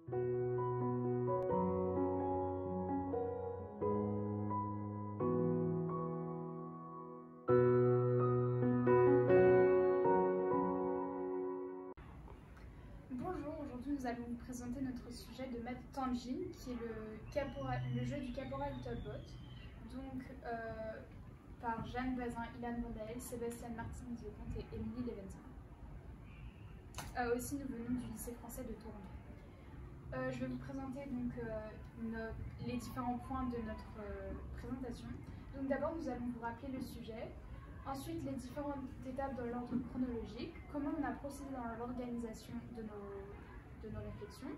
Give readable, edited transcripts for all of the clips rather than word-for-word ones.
Bonjour, aujourd'hui nous allons vous présenter notre sujet de maths tangine qui est le jeu du caporal Talbot, donc par Jeanne Bazin, Ilan Bondael, Sébastien Martinez-Lecomte et Émilie Levenson. Aussi nous venons du lycée français de Toronto. Je vais vous présenter donc les différents points de notre présentation. Donc d'abord nous allons vous rappeler le sujet. Ensuite, les différentes étapes dans l'ordre chronologique, comment on a procédé dans l'organisation de nos réflexions,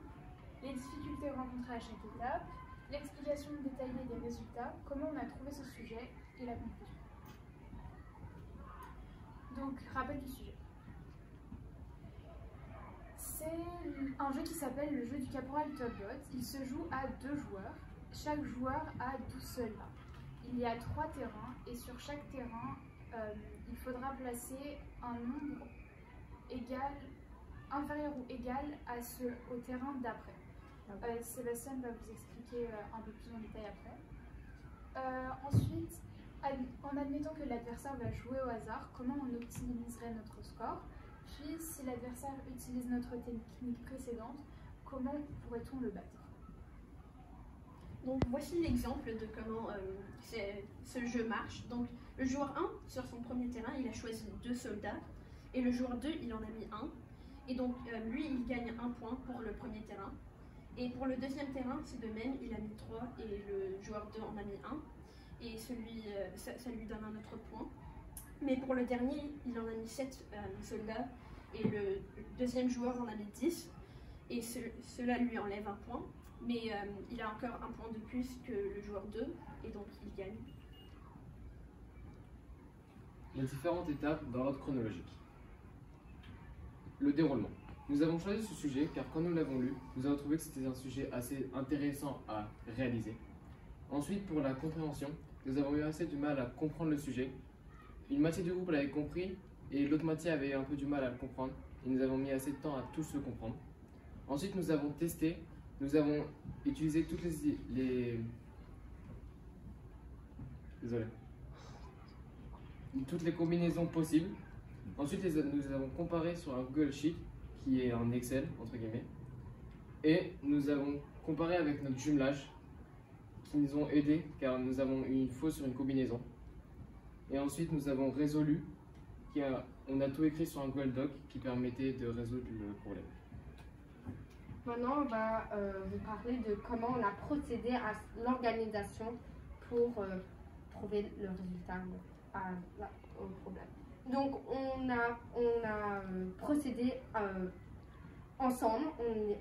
les difficultés rencontrées à chaque étape, l'explication détaillée des résultats, comment on a trouvé ce sujet et la conclusion. Donc, rappel du sujet. C'est un jeu qui s'appelle le jeu du caporal Talbot. Il se joue à 2 joueurs. Chaque joueur a 12 soldats. Il y a 3 terrains et sur chaque terrain, il faudra placer un nombre inférieur ou égal au terrain d'après. Sébastien va vous expliquer un peu plus en détail après. Ensuite, en admettant que l'adversaire va jouer au hasard, comment on optimiserait notre score? Puis, si l'adversaire utilise notre technique précédente, comment pourrait-on le battre? Donc voici l'exemple de comment ce jeu marche. Donc le joueur 1, sur son premier terrain, il a choisi 2 soldats. Et le joueur 2, il en a mis 1. Et donc lui, il gagne 1 point pour le premier terrain. Et pour le deuxième terrain, c'est de même, il a mis 3 et le joueur 2 en a mis 1. Et ça lui donne un autre point. Mais pour le dernier, il en a mis 7 soldats. Et le deuxième joueur en a mis 10. Et cela lui enlève 1 point. Mais il a encore 1 point de plus que le joueur 2, et donc il gagne. Les différentes étapes dans l'ordre chronologique. Le déroulement. Nous avons choisi ce sujet car quand nous l'avons lu, nous avons trouvé que c'était un sujet assez intéressant à réaliser. Ensuite, pour la compréhension, nous avons eu assez du mal à comprendre le sujet. Une moitié du groupe l'avait compris et l'autre moitié avait un peu du mal à le comprendre, et nous avons mis assez de temps à tous le comprendre. Ensuite, nous avons testé. Nous avons utilisé toutes toutes les combinaisons possibles. Ensuite, nous avons comparé sur un Google Sheet, qui est un Excel, entre guillemets. Et nous avons comparé avec notre jumelage, qui nous ont aidés, car nous avons eu une faute sur une combinaison. Et ensuite, nous avons résolu, on a tout écrit sur un Google Doc qui permettait de résoudre le problème. Maintenant, on va vous parler de comment on a procédé à l'organisation pour trouver le résultat au problème. Donc, on a procédé ensemble.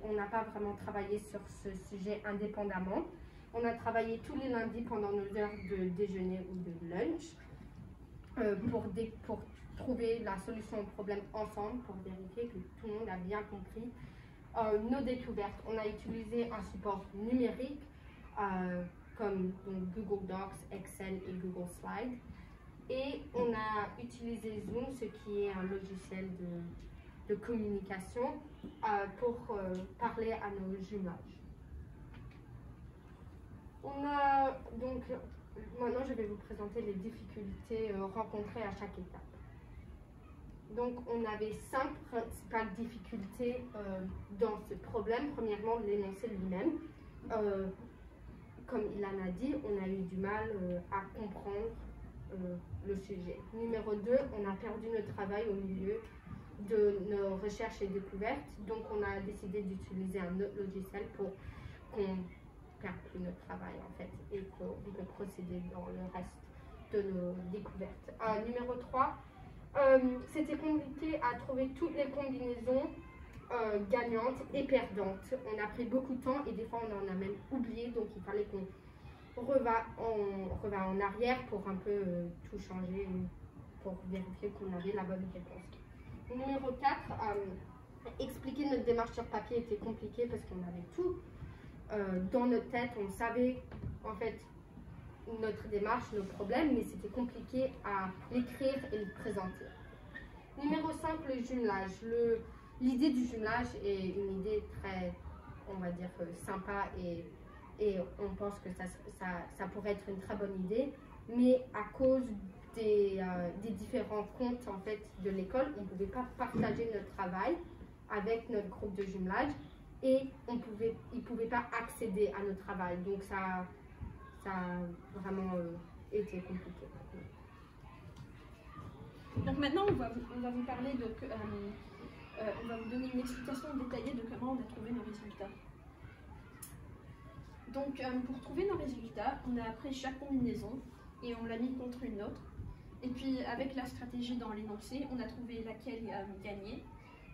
On n'a pas vraiment travaillé sur ce sujet indépendamment. On a travaillé tous les lundis pendant nos heures de déjeuner ou de lunch pour trouver la solution au problème ensemble, pour vérifier que tout le monde a bien compris nos découvertes. On a utilisé un support numérique comme donc, Google Docs, Excel et Google Slides. Et on a utilisé Zoom, ce qui est un logiciel de communication, pour parler à nos jumelages. Maintenant, je vais vous présenter les difficultés rencontrées à chaque étape. Donc, on avait 5 principales difficultés dans ce problème. Premièrement, l'énoncé lui-même. Comme Ilan a dit, on a eu du mal à comprendre le sujet. Numéro 2, on a perdu notre travail au milieu de nos recherches et découvertes. Donc, on a décidé d'utiliser un autre logiciel pour qu'on ne perde plus notre travail, en fait, et qu'on peut procéder dans le reste de nos découvertes. Numéro 3, c'était compliqué à trouver toutes les combinaisons gagnantes et perdantes. On a pris beaucoup de temps et des fois on en a même oublié, donc il fallait qu'on reva en arrière pour un peu tout changer, pour vérifier qu'on avait la bonne réponse. Numéro 4, expliquer notre démarche sur papier était compliqué parce qu'on avait tout dans notre tête, on savait en fait notre démarche, nos problèmes, mais c'était compliqué à l'écrire et le présenter. Numéro 5, le jumelage. L'idée du jumelage est une idée très, on va dire, dire, sympa et on pense que ça pourrait être une très bonne idée. Mais à cause des différents comptes en fait, de l'école, on ne pouvait pas partager notre travail avec notre groupe de jumelage et ils ne pouvaient pas accéder à notre travail. Donc ça a vraiment été compliqué. Donc maintenant, on va vous parler, on va vous donner une explication détaillée de comment on a trouvé nos résultats. Donc pour trouver nos résultats, on a pris chaque combinaison et on l'a mis contre une autre. Et puis avec la stratégie dans l'énoncé, on a trouvé laquelle gagnait,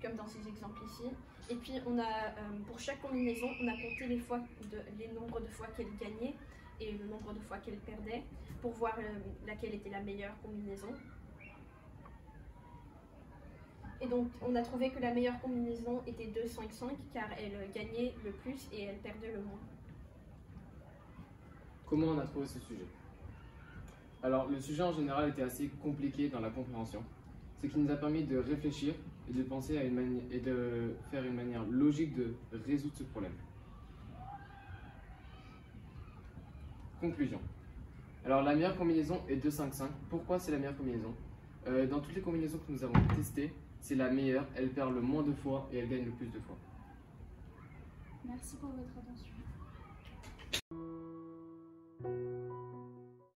comme dans ces exemples ici. Et puis on a, pour chaque combinaison, on a compté les nombres de fois qu'elle gagnait et le nombre de fois qu'elle perdait pour voir laquelle était la meilleure combinaison. Et donc on a trouvé que la meilleure combinaison était 2, 5, 5 car elle gagnait le plus et elle perdait le moins. Comment on a trouvé ce sujet? Alors, le sujet en général était assez compliqué dans la compréhension, ce qui nous a permis de réfléchir et de penser à et de faire une manière logique de résoudre ce problème. Conclusion. Alors, la meilleure combinaison est 2, 5, 5. Pourquoi c'est la meilleure combinaison? Dans toutes les combinaisons que nous avons testées, c'est la meilleure, elle perd le moins de fois et elle gagne le plus de fois. Merci pour votre attention.